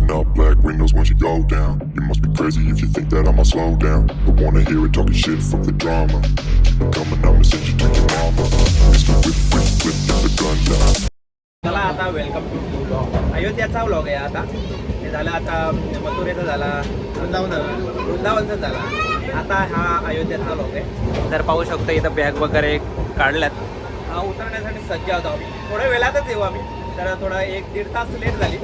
Pulling up black windows once you go down. You must be crazy if you think that I'ma slow down. Don't wanna hear it talking shit, fuck the drama. Keep it coming, I'ma send you to your mama. Mr. Whip, whip, whip, get the gun down. चला आता welcome to blog. अयोध्याचा vlog आहे आता. हे झालं आता मथुरेचा झाला, वृंदावनचा झाला. आता हा अयोध्याचा व्लॉग आहे. तर पाहू शकतो इथं बॅग वगैरे काढल्यात. उतरण्यासाठी सज्ज होतो आम्ही. थोड्या वेळातच येऊ आम्ही. तर थोडा 1-1.5 तास लेट झाली.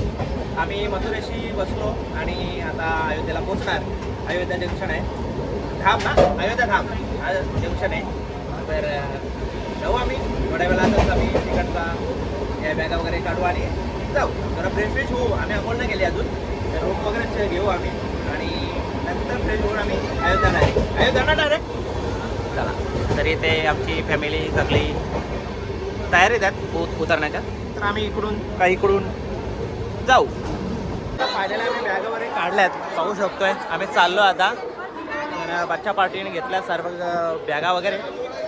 आम्ही मथुरेशी बसलो आणि आता अयोध्येला पोहोचणार. अयोध्या जंक्शन आहे. धाम ना, अयोध्या धाम हा जंक्शन आहे. तर जाऊ आम्ही थोड्या वेळातच. आम्ही तिकडचा या बॅगा वगैरे काढू आणि जाऊ. जरा फ्रेश होऊ. आम्ही अंघोळ नाही केली अजून. तर रूम वगैरे घेऊ आम्ही आणि नंतर फ्रेश होऊन आम्ही अयोध्याला डायरेक्ट चला, तरी ते आमची फॅमिली सगळी तयारीत आहेत उतरण्याच्या. तर आम्ही इकडून जाऊ. फायनली आम्ही बॅगा वगैरे काढल्यात पाहू शकतोय. आम्ही चाललो आता. तर बच्चा पार्टीने घेतल्या सर्व बॅगा वगैरे.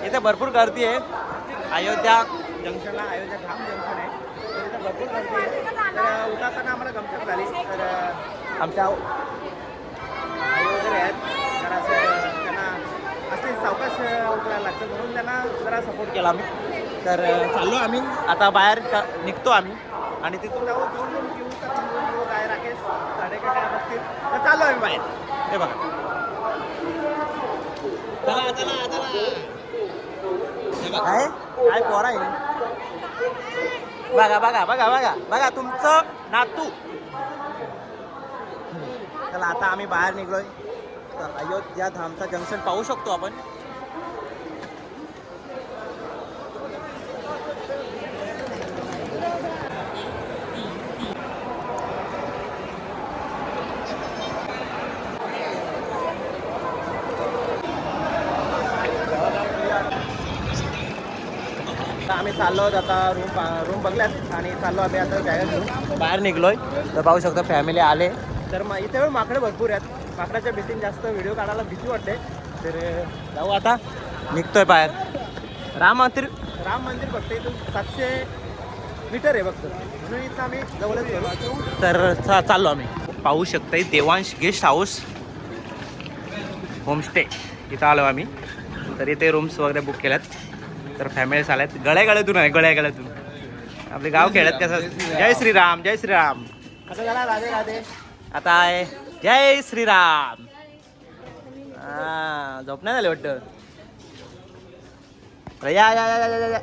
इथे भरपूर गर्दी आहे अयोध्या जंक्शनला. अयोध्या धाम जंक्शन आहे. तर इथं भरपूर गर्दी आहे. तर उतरताना आम्हाला गमतीत झाली. तर आमच्या आई वगैरे आहेत. तर असं त्यांना असे सावकाश उतरायला लागतं म्हणून त्यांना जरा सपोर्ट केला आम्ही. तर चाललो आम्ही आता बाहेर निघतो आम्ही आणि तिथून जाऊ. 2 रूम घेऊ. तर 3 रूम घेऊ. काय राकेश साडेकडे बसतील. तर चाललो आम्ही बाहेर. हे बघा. चला चला चला. काय काय पोरा आहे. बघा बघा बघा बघा बघा तुमचं नातू. चला आता आम्ही बाहेर निघलोय. तर अयोध्या धामचा जंक्शन पाहू शकतो आपण. आम्ही चाललो आता रूम बघल्यात आणि चाललो आम्ही आता बॅगा घेऊन बाहेर निघलोय. तर पाहू शकतो फॅमिली आले. तर मग इथे माकडे भरपूर आहेत. माकडाच्या भीतीने जास्त व्हिडिओ काढायला भीती वाटते. तर जाऊ आता. निघतोय बाहेर. राम मंदिर फक्त इथून 700 मीटर आहे फक्त. म्हणून इथं आम्ही जवळच गेलो. तर चाललो आम्ही. पाहू शकताय देवांश गेस्ट हाऊस होमस्टे इथं आलो आम्ही. तर इथे रूम्स वगैरे बुक केल्यात. तर फॅमिलीज आल्यात. गळ्यागळ्यातून आपले गाव खेळत कसं. जय श्रीराम जय श्रीराम. कसं झाला राधे राधे. आता आहे जय श्रीराम. हा झोप नाही झाले वाटतं. या या या या या.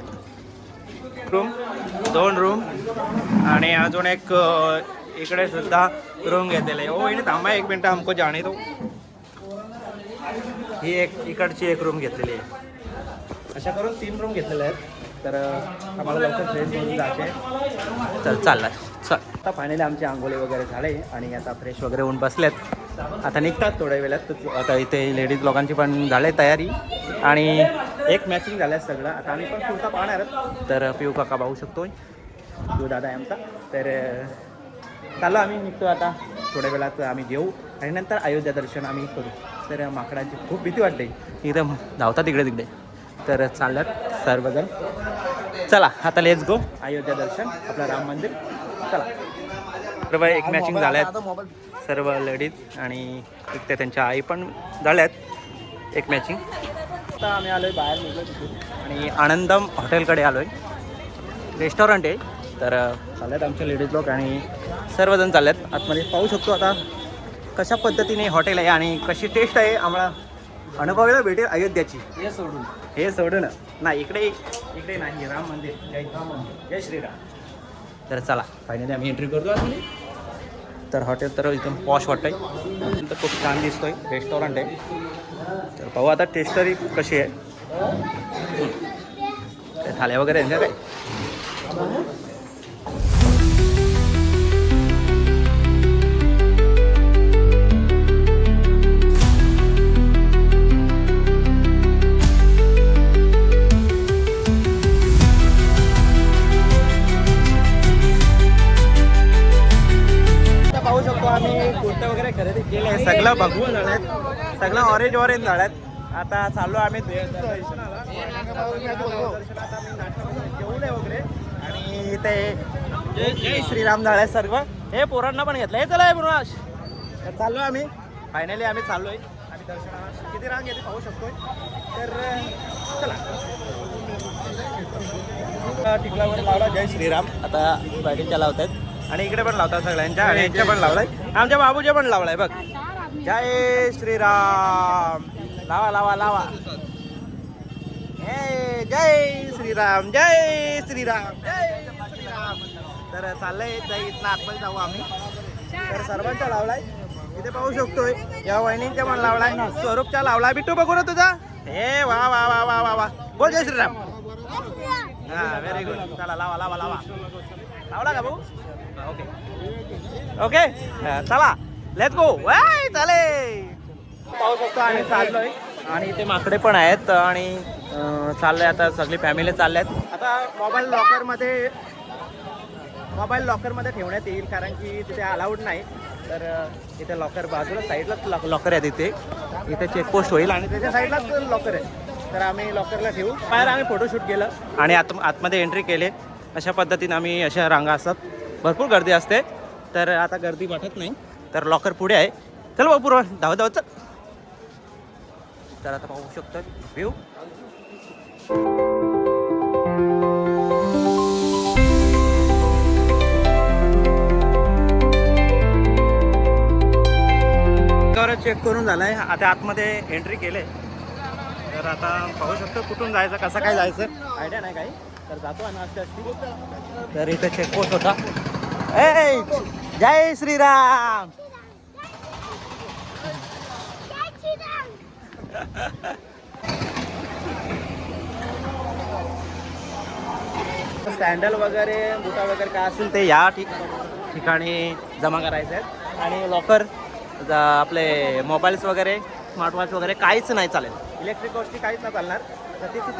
रूम 2 रूम आणि अजून एक इकडे सुद्धा रूम घेतलेला आहे. ओ इकडे थांबा 1 मिनटं हमको जाणे तो. ही एक इकडची एक रूम घेतलेली आहे. अशा करून 3 रूम घेतलेले आहेत. तर आम्हाला लवकर फ्रेश होऊन जायचे आहे. तर चाललाय चल. आता फायनली आमचे आंघोळी वगैरे झाले आणि आता फ्रेश वगैरे होऊन बसलेत. आता निघतात थोड्या वेळात. आता इथे लेडीज लोकांची पण झाले तयारी आणि एक मॅचिंग झालं आहे सगळं. आता आम्ही पण कुर्ता पाहणार आहोत. तर पिऊ काका पाहू शकतोय. पिऊ दादा आहे आमचा. तर चाललो आम्ही निघतो आता. थोड्या वेळात आम्ही घेऊ आणि नंतर अयोध्या दर्शन आम्ही करू. तर माकडांची खूप भीती वाटते. इथं धावतात तिकडे. तर चालल्यात सर्वजण. चला आता लेट्स गो. अयोध्या दर्शन आपलं राम मंदिर. चला. सर्व एक मॅचिंग झाल्यात सर्व लेडीज आणि इथे त्यांच्या आई पण झाल्यात एक मॅचिंग. आता आम्ही आलोय बाहेर निघलो तिथून आणि आनंदम हॉटेलकडे आलोय. रेस्टॉरंट आहे. तर चालल्यात आमचे लेडीज लोक आणि सर्वजण चालल्यात आतमध्ये. पाहू शकतो आता कशा पद्धतीने हॉटेल आहे आणि कशी टेस्ट आहे आम्हाला अनुभवायला भेटेल अयोध्याची. हे सोडून नाही इकडे नाही. राम मंदिर जय श्रीराम. तर चला फायनली आम्ही एंट्री करतो आतमध्ये. तर हॉटेल तर एकदम पॉश वाटतंय. तर खूप छान दिसतोय. रेस्टॉरंट आहे. तर पाहू आता टेस्ट तरी कशी आहे. काय थाल्या वगैरे आहे काय. पाहू शकतो आम्ही कुर्ते वगैरे खरेदी केले. सगळं बघून झाल्यात. सगळं ऑरेंज झाल्यात. आता चाललो आम्ही दर्शनाला. जेवले वगैरे आणि ते जय श्रीराम झाले सर्व. हे पोरांना पण घेतलं. हे चला हे पुराश. तर चाललोय आम्ही. फायनली आम्ही चाललोय आणि दर्शनाला किती रांग येते पाहू शकतोय. तर चला. टिकलावर लावला जय श्रीराम. आता गाडीच्या लावत आहेत आणि इकडे पण लावतात सगळ्यांच्या आणि यांच्या पण लावलाय. आमच्या बाबूच्या पण लावलाय बघ. जय श्रीराम. लावा लावा लावा. हे जय श्रीराम जय श्रीराम जय श्रीराम. तर चाललंय इथनं आतमध्ये जाऊ आम्ही. तर सर्वांचा लावलाय इथे पाहू शकतोय. या वहिनींच्या पण लावलाय. स्वरूपच्या लावलाय. बिट्टू बघू ना तुझा. हे वा वा वा वा वा वा. बोल जय श्रीराम. हा व्हेरी गुड. चला लावा लावा लावा. लावला का भाऊ. ओके ओके चला लेट्स गो. वाय चाले. पाहू शकतो आम्ही चाललोय आणि इथे माकडे पण आहेत आणि चाललंय आता सगळी फॅमिली चालल्यात. आता मोबाईल लॉकरमध्ये ठेवण्यात येईल कारण की तिथे अलाउड नाही. तर इथे लॉकर बाजूला साईडलाच लॉकर आहे. इथे चेकपोस्ट होईल आणि त्याच्या साईडलाच लॉकर आहे. तर आम्ही लॉकरला ठेवू. बाहेर आम्ही फोटोशूट केलं आणि आतमध्ये एंट्री केले. अशा पद्धतीने आम्ही अशा रांगा असतात. भरपूर गर्दी असते. तर आता गर्दी वाटत नाही. तर लॉकर पुढे आहे. चल भाऊ पूर्व धावत धावत चल. तर आता पाहू शकतो व्ह्यू. चेक करून झालाय. आता आतमध्ये एंट्री केले. तर आता पाहू शकतो कुठून जायचं कसं काय जायचं आयडिया नाही काही. तर जातो आणि अशी असती. तर इथे चेकपोस्ट होता. ए जय श्रीराम. सँडल वगैरे बुटा वगैरे काय असेल ते या ठिकाणी जमा करायचे आहेत. आणि लॉकर आपले मोबाईल्स वगैरे स्मार्ट वॉच वगैरे काहीच नाही चालेल. इलेक्ट्रिक गोष्टी काहीच नाही चालणार. तर तिथे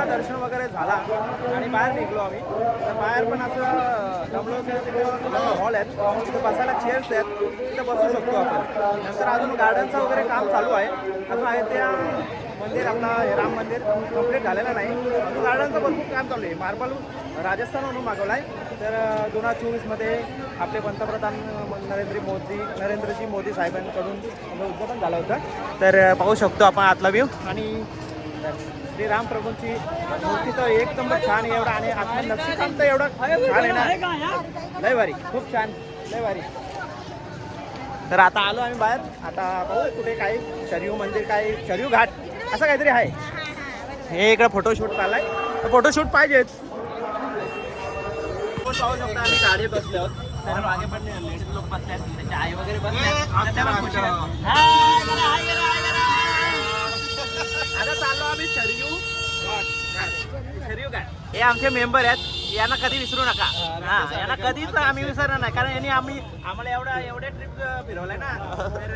दर्शन वगैरे झाला आणि बाहेर निघलो आम्ही. तर बाहेर पण असं दमलो हॉल आहेत. तिथे बसायला चेअर्स आहेत. तिथे बसू शकतो आपण. नंतर अजून गार्डनचं वगैरे काम चालू आहे. अजून आहे त्या मंदिर आपला राम मंदिर कम्प्लीट झालेलं नाही. गार्डनचं भरपूर काम चालू आहे. मार्बल राजस्थानवरून मागवला आहे. तर 2024मध्ये आपले पंतप्रधान नरेंद्रजी मोदी साहेबांकडून उद्घाटन झालं होतं. तर पाहू शकतो आपण आतला व्ह्यू. आणि श्रीराम प्रभूंची मूर्ती तर एक नंबर छान आहे. एवढा आणि आतमध्ये नक्षीकाम तर एवढं छान आहे ना. लय भारी. खूप छान. लय भारी. तर आता आलो आम्ही बाहेर. आता पाहू कुठे काही शरीव मंदिर काय शरीव घाट असं काहीतरी आहे. हे इकडे फोटोशूट चाललाय. तर फोटोशूट पाहिजेच. पाहू शकता आम्ही गाडी बसले आहोत. तर मागे पण लेडीज लोक बसले आहेत. त्याच्या आई वगैरे बसले. आता चाललो आम्ही शरीव घाट. हे आमचे मेंबर आहेत. यांना कधी विसरू नका. हा यांना कधीच आम्ही विसरणार नाही कारण यांनी आम्हाला एवढे ट्रिप फिरवलंय ना. तर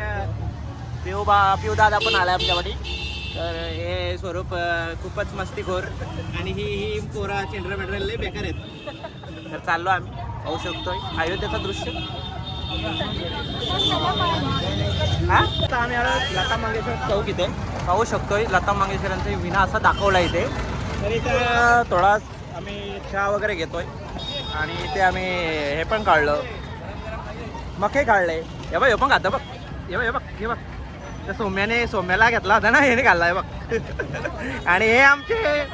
पिऊ दादा पण आलाय आमच्याकडे. तर हे स्वरूप खूपच मस्तीखोर आणि ही पोरा चेंडरा मेंढरा लय बेकार आहेत. तर चाललो आम्ही. पाहू शकतोय अयोध्येचं दृश्य. हा आता आम्ही आलो लता मंगेशकर चौक. इथे पाहू शकतोय लता मंगेशकरांचा विना असा दाखवला इथे. तर इथे थोडा आम्ही चहा वगैरे घेतोय आणि इथे आम्ही हे पण काढलं. मके काढले. हे बघ हे पण खातं बघ. हे बघ तर सोम्याला घेतला होता ना. हे घाललाय बघ. आणि हे आमचे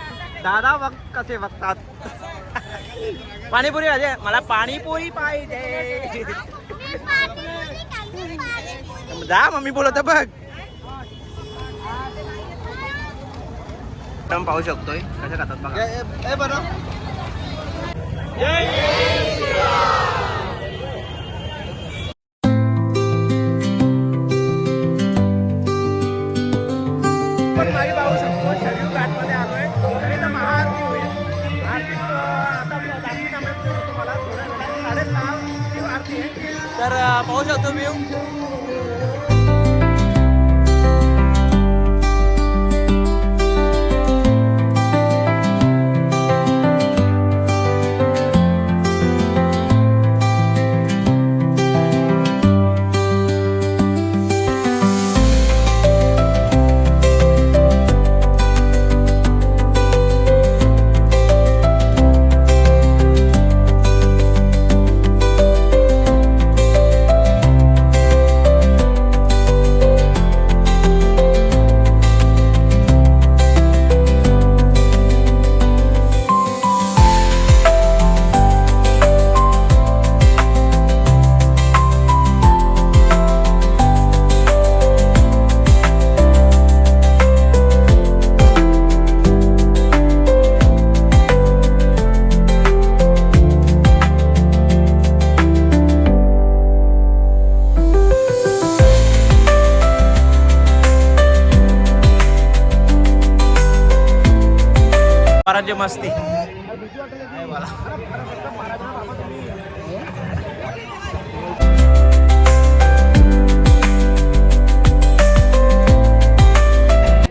दादा बघ कसे बघतात. पाणीपुरी पाहिजे मला. पाणीपुरी पाहिजे. जा मम्मी बोलत बघ. पाहू शकतोय कशा खातात बघा. पण मागे पाहू शकतो शरीर घाटमध्ये आलोय. तर इथं महाआरती होईल. आरती आता तुम्हाला थोड्या वेळात 6:30 आरती आहे. तर पाहू शकतो मी.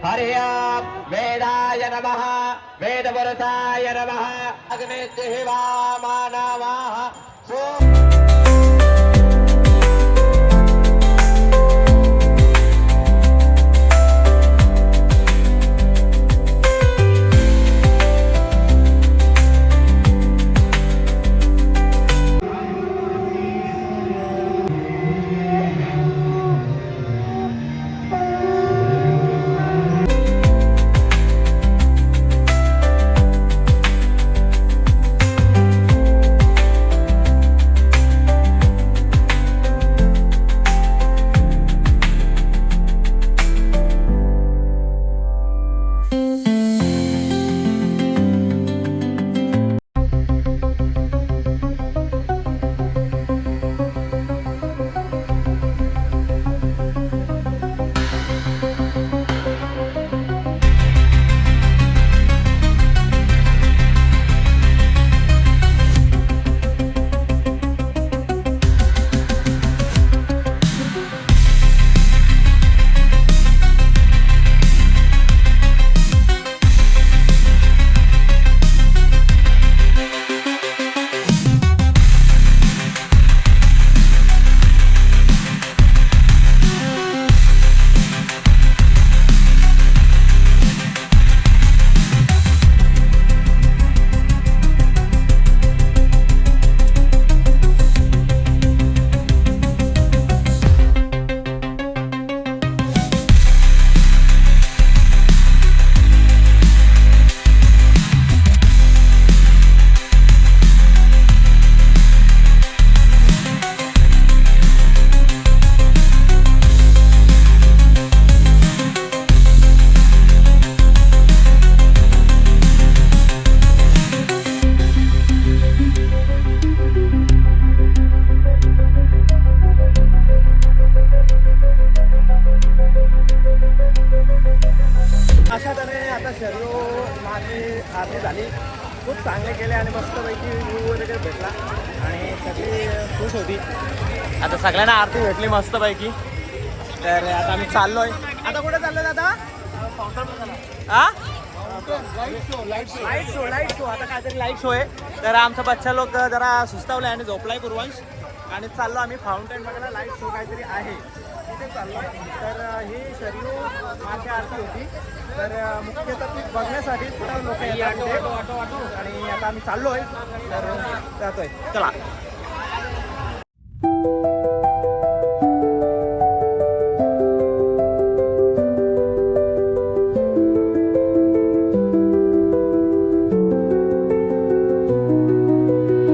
हरि ओम वेदाय नमः वेदवरताय नमः अग्निदेवा मानवाः अशा तऱ्हेने आता शर्यो माझी आरती झाली, खूप चांगले केले आणि मस्तपैकी व्ह्यू वगैरे भेटला आणि सगळी खुश होती. आता सगळ्यांना आरती भेटली मस्तपैकी. तर आता आम्ही चाललोय. आता कुठे चाललोय दादा? हा लाईट शो आता काहीतरी लाईट शो आहे. तर आमचा बच्चा लोक जरा सुस्तावलाय आणि झोपलाय पूर्वांश आणि चाललो आम्ही फाउंटेन बघायला. लाईट शो काहीतरी आहे तिथे चाललोय. तर ही शर्यू माझी आरती होती. तर मुख्यतः ती बघण्यासाठी लोक येतात आणि आता आम्ही चाललोय. तर जातोय, चला.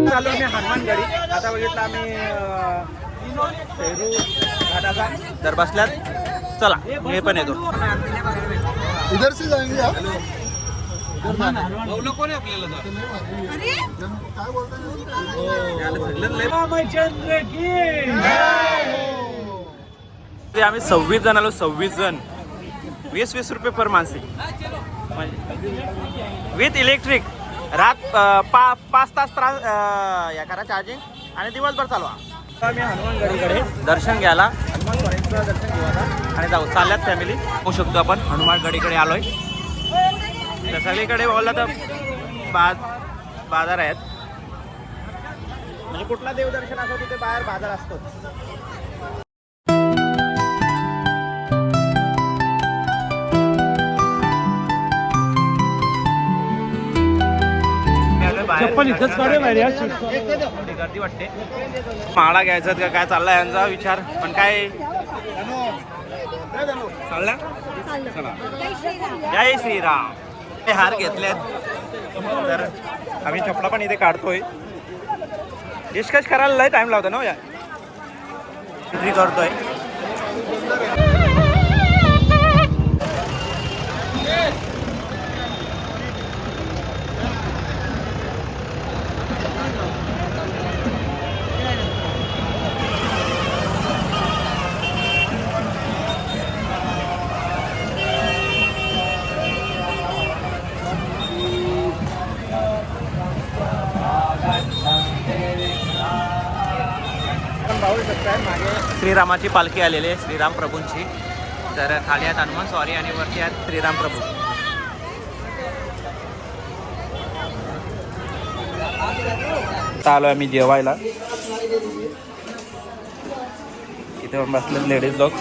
चाललो आम्ही हनुमानगडी. आता बघितलं आम्ही शेरू घाटाचा. तर बसल्यात, चला हे पण येतो. इधर से जाएंगे आप ते आम्ही 26 जण आलो. 26 जण, 20-20 रुपये पर माणसे विथ इलेक्ट्रिक. रात 5 तास त्रास या करा चार्जिंग आणि दिवसभर चालवा. आम्ही हनुमानगडीकडे दर्शन घ्यायला हनुमान स्वामींचं दर्शन घेऊ आता आणि जाऊ. चालल्यात फॅमिली. होऊ शकतो आपण हनुमानगडीकडे आलोय. तर सगळीकडे बोललं तर बाजार आहेत. म्हणजे कुठला देवदर्शन असो तिथे बाहेर बाजार असतोच. गर्दी वाटते. माळा घ्यायचा का काय चाललाय यांचा विचार, पण काय चालला. चला, जय श्रीराम. हे हार घेतलेत. तर आम्ही चपला पण इथे काढतोय. डिस्कस करायला लय टाइम लावतो ना या करतोय. पाहू शकताय मागे श्रीरामाची पालखी आलेली आहे, श्रीराम प्रभूंची. तर खाली आहेत हनुमान स्वारी आणि वरती आहेत श्रीराम प्रभू. आता आलो आम्ही जेवायला. इथे पण बसले लेडीज लोक.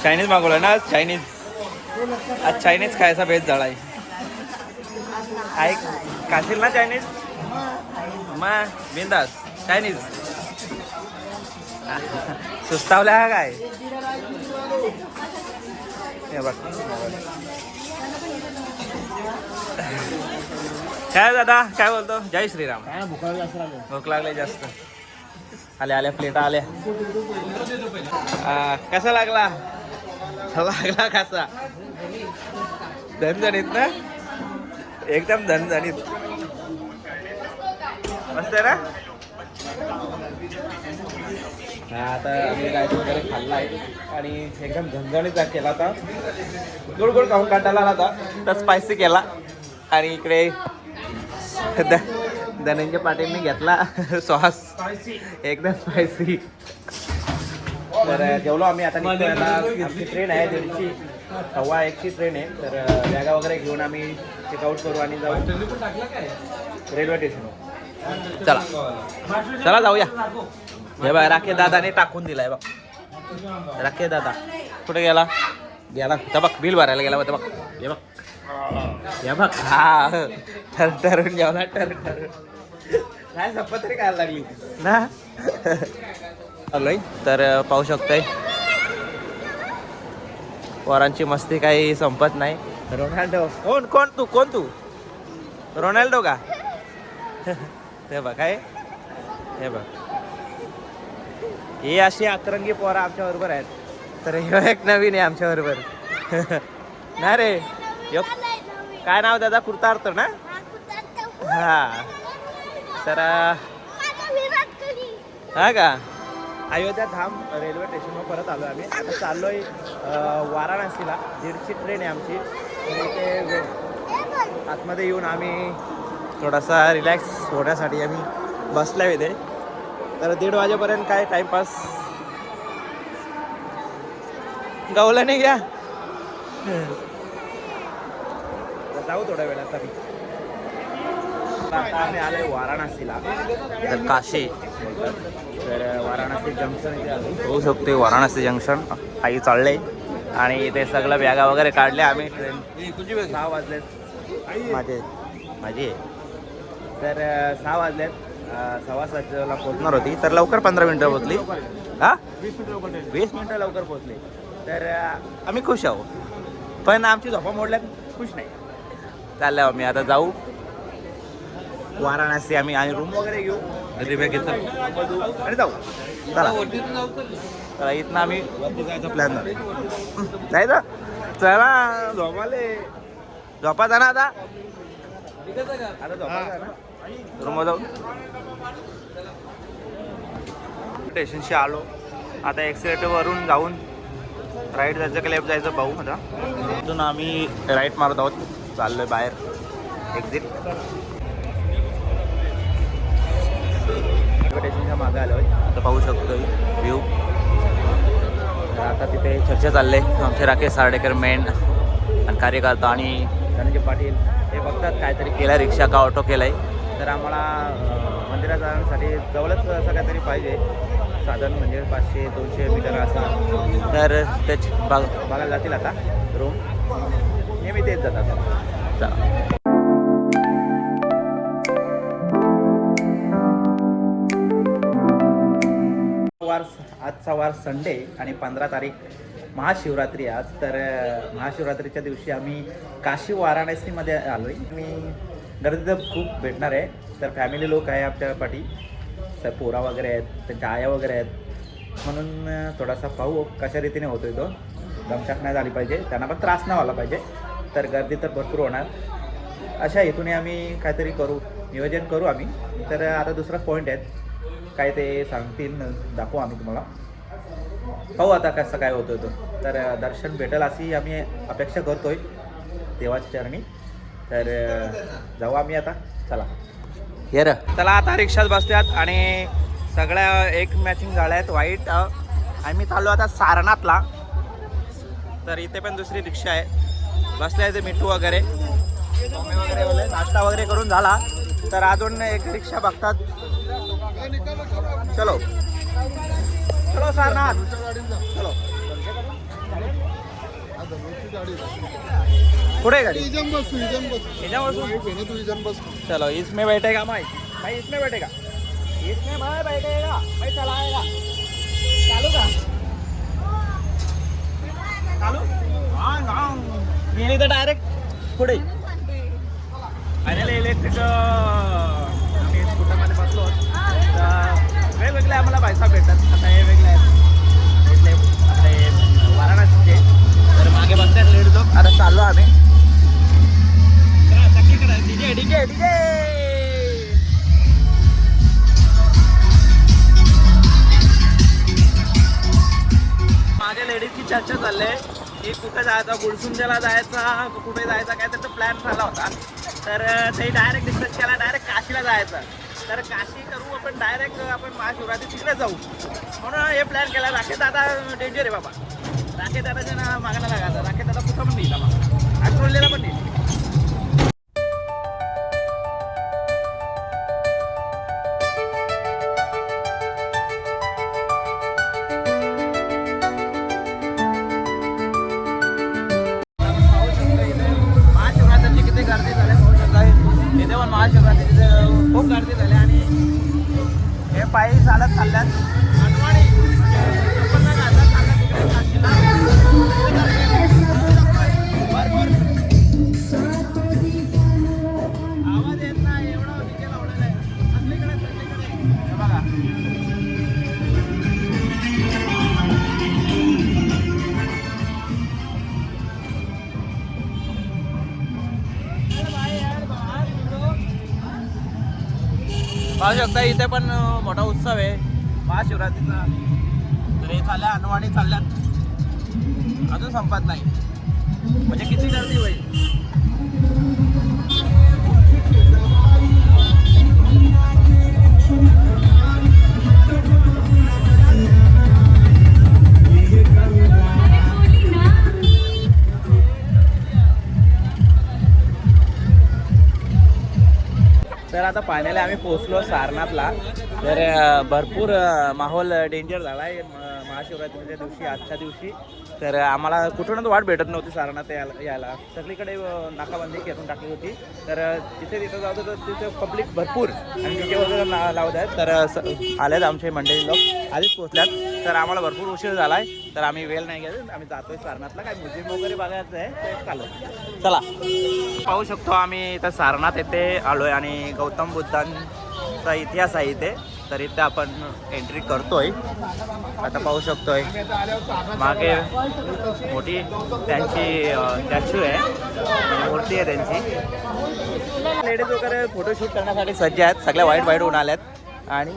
चायनीज मागवलं ना आज, चायनीज. आज चायनीज खायचा बेत झाला आहे. खाशील ना चायनीज? मग बिंदास चायनीज. सुस्तावला हा काय? हे बघ काय दादा काय बोलतो? जय श्रीराम. भूक लागले जास्त. आल्या प्लेटा आल्या. कसा लागला? कसा? झणझणीत ना, एकदम झणझणीत. मस्त आहे ना. आता आम्ही राईस वगैरे खाल्ला आहे आणि एकदम झणझणीत केला होता. गोड गोड खाऊन काटायला आला होता तर स्पायसी केला. आणि इकडे धनंजय पाटीलने घेतला सॉस, एकदम स्पायसी. तर जेवलो आम्ही. आता निघतोय. आमची ट्रेन आहे 1:30, 1:15ची ट्रेन आहे. तर बॅगा वगैरे घेऊन आम्ही चेकआउट करू आणि जाऊ रेल्वे स्टेशनवर. चला चला जाऊया. हे बघ राखे दादाने टाकून दिलाय बघ. राखे दादा कुठे गेला? तर बघ बिल भरायला गेला होता बघ. हे बघ हे बघ. हा ठरून जेवला. काय संपत तरी खायला लागली ना. आलोय तर पाहू शकताय पोरांची मस्ती काही संपत नाही. रोनाल्डो. कोण तू रोनाल्डो का? हे बघ काय. हे बघ हे अशी अतरंगी पोरं आमच्या बरोबर आहेत. तर हे एक नवीन आहे आमच्या बरोबर. ना रे यो काय नाव दादा? कुर्तार्थ ना. हा तर हा का. अयोध्या धाम रेल्वे स्टेशनवर परत आलो आम्ही. आता चाललोय वाराणसीला. 1:30ची ट्रेन आहे आमची. इथे आतमध्ये येऊन आम्ही थोडासा रिलॅक्स होण्यासाठी आम्ही बसल्या इथे. तर 1:30 वाजेपर्यंत काय टाइमपास गावला नाही घ्या. जाऊ थोड्या वेळात तरी. आता आम्ही आलोय वाराणसीला. तर काशी तर वाराणसी जंक्शन इथे आलो. होऊ शकते. वाराणसी जंक्शन आई चालले आणि इथे सगळं बॅगा वगैरे काढले आम्ही. ट्रेन तुझी 6 वाजलेत. माझी तर 6 वाजलेत. 6:15ला पोचणार होती तर लवकर 15 मिनिटं पोचली. हा 20 मिनिटं लवकर पोचले. तर आम्ही खुश आहो. पण आमची झोपा मोडल्यात खुश नाही. चाललं आम्ही आता जाऊ वाराणसी. आम्ही आणि रूम वगैरे घेऊ घेतलं आणि जाऊ. चला तर इथनं आम्ही वरती जायचा प्लॅन झाला. जायचं चला. झोपा जा ना आता. झोपा ना. रूमवर जाऊ. स्टेशनशी आलो. आता एक्सिलेटरवरून जाऊन राईट जायचं का लेफ्ट जायचं पाहू. आता तिथून आम्ही राईट मारत आहोत. चाललोय बाहेर एक्झिट. स्टेशनच्या मागे आलोय. आता पाहू शकतोय व्ह्यू. आता तिथे चर्चा चालले. आमचे राकेश सार्डेकर मेन आणि कार्यकर्ता आणि धनंजय पाटील हे बघतात काहीतरी केला रिक्षा का ऑटो केलाय. तर आम्हाला मंदिरात जाण्यासाठी जवळच असं काहीतरी पाहिजे साधन. म्हणजे 500-200 मीटर असं. तर तेच बघायला जातील आता रूम. नेहमी तेच जातात. चला. आजचा वार संडे आणि 15 तारीख महाशिवरात्री आज. तर महाशिवरात्रीच्या दिवशी आम्ही काशी वाराणसीमध्ये आलो आहे. मी गर्दी तर खूप भेटणार आहे. तर फॅमिली लोक आहे आमच्या पाठी. तर पोरा वगैरे आहेत, त्यांच्या आया वगैरे आहेत. म्हणून थोडासा पाहू कशा रीतीने होतोय तो. दमछाक नाही झाली पाहिजे, त्यांना पण त्रास नाही व्हायला पाहिजे. तर गर्दी तर भरपूर होणार. अशा हेतूने आम्ही काहीतरी करू, नियोजन करू आम्ही. तर आता दुसरा पॉईंट आहेत काय ते सांगतील, दाखवू आम्ही तुम्हाला. पाहू आता कसं काय होतोय तो. तर दर्शन भेटेल अशी आम्ही अपेक्षा करतोय देवाच्या चरणी. तर जाऊ आम्ही आता. चला चला आता रिक्षात बसतात आणि सगळ्या एक मॅचिंग झाल्या आहेत व्हाईट. आणि मी चाललो आता सारनाथला. तर इथे पण दुसरी रिक्षा आहे, बसले आहे ते मिठू वगैरे वगैरे नाश्ता वगैरे करून झाला. तर अजून एक रिक्षा बघतात. चलो चलो सारनाथ चलो. पुढे गाड़ी चलो इसमें बैठेगा भाई इसमें बैठेगा भाई बैठेगा भाई चलाएगा. चालू का चालू गेली तर डायरेक्ट पुढे. फायनली इलेक्ट्रिक आम्ही स्कूटरमध्ये बसलो. वेगवेगळे आम्हाला पैसा भेटतात. आता हे वेगळे आहेत इथले आता हे वाराणसीचे. तर मागे बसतात लेडीज लोक. आता चाललो आम्ही. DJ DJ DJ. मागे लेडीजची चर्चा चालली आहे की कुठे जायचं, गुलसुंदेला जायचा, कुठे जायचा, काय त्याचा प्लॅन झाला होता. तर ते डायरेक्ट डिस्कस केला, डायरेक्ट काशीला जायचं. तर काशी करू आपण, डायरेक्ट आपण महाशिवरात्री तिकडे जाऊ म्हणून हे प्लॅन केला. राकेश दादा डेंजर आहे बाबा. राकेश दादाच्या ना मागायला लागायचं. राकेश दादा कुठं पण नेला मग आठवलेला पण नेला. महाशिवरात्रीची किती गर्दी झाली पाहू शकता. इथे पण महाशिवरात्रीचे खूप गर्दी झाली आणि हे पायी चालत चालल्यात. अनवाणी आवाज येत नाही एवढा डीजे लावलेला आहे. सगळीकडे हे बघा. पाहू शकता इथे पण मोठा उत्सव आहे महाशिवरात्रीचा. तर हे चालल्या अनवाणी चालल्यात, अजून संपत नाही. म्हणजे किती गर्दी होईल. तर आता फायनली आम्ही पोहोचलो सारनाथला. तर भरपूर माहोल डेंजर झाला आहे महाशिवरात्रीच्या दिवशी, आजच्या दिवशी. तर आम्हाला कुठूनच वाट भेटत नव्हती सारनाथ यायला. सगळीकडे नाकाबंदी करून टाकली होती. तर तिथं जाऊ तर तिथे पब्लिक भरपूर आणि तिथे वगैरे लावत आहेत. तर आलेत आमचे मंडळी लोक आधीच पोहोचल्यात. तर आम्हाला भरपूर उशीर झाला आहे. तर आम्ही वेळ नाही घेत, आम्ही जातोय सारनाथला. काय म्युझियम वगैरे बघायचं आहे ते चालू. चला पाहू शकतो आम्ही इथं सारनाथ येथे आलो आहे आणि गौतम बुद्धांचा इतिहास आहे इथे. तर इथे आपण एंट्री करतोय. आता पाहू शकतोय मागे मोठी त्यांची स्टॅच्यू आहे, मूर्ती आहे त्यांची. लेडीज वगैरे फोटोशूट करण्यासाठी सज्ज आहेत. सगळ्या व्हाईट व्हाईट होऊन आल्यात आणि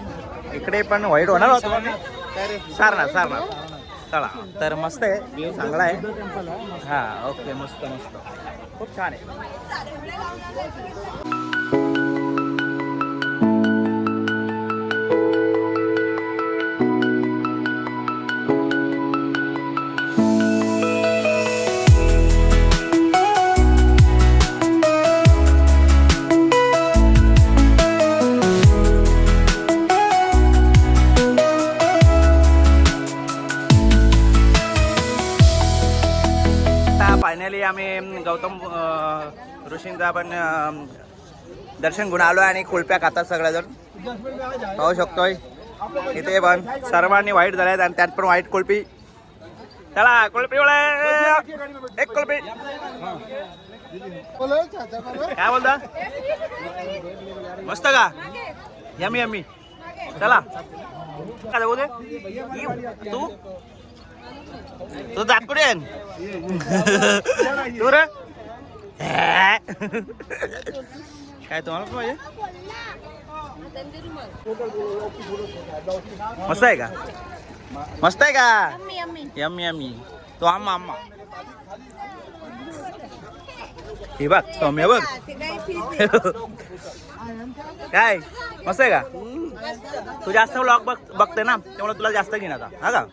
इकडे पण व्हाईट होणार होतं. तर सारनाथ चला. तर मस्त आहे, व्ह्यू चांगला आहे. हां ओके मस्त मस्त खूप छान आहे. फायनली आम्ही गौतम ऋषींचा आपण दर्शन घेऊन आलो आणि कुल्प्या खातात सगळ्याजण. पाहू शकतोय इथे पण सर्वांनी व्हाईट झाल्यात आणि त्यात पण व्हाईट कुल्फी. चला कुल्फी एक कुल्फी. काय बोलता मस्त का यमी यमी. चला काय बोलते तू जात कुठे तू रे काय तुम्हाला पाहिजे. मस्त आहे का मस्त आहे का यम्मी यम्मी. तो आम्हा आम्हा हे बघ सौम्य बघ काय मस्त आहे का? तू जास्त व्लॉग बघते ना त्यामुळे तुला जास्त घेईन आता हा का?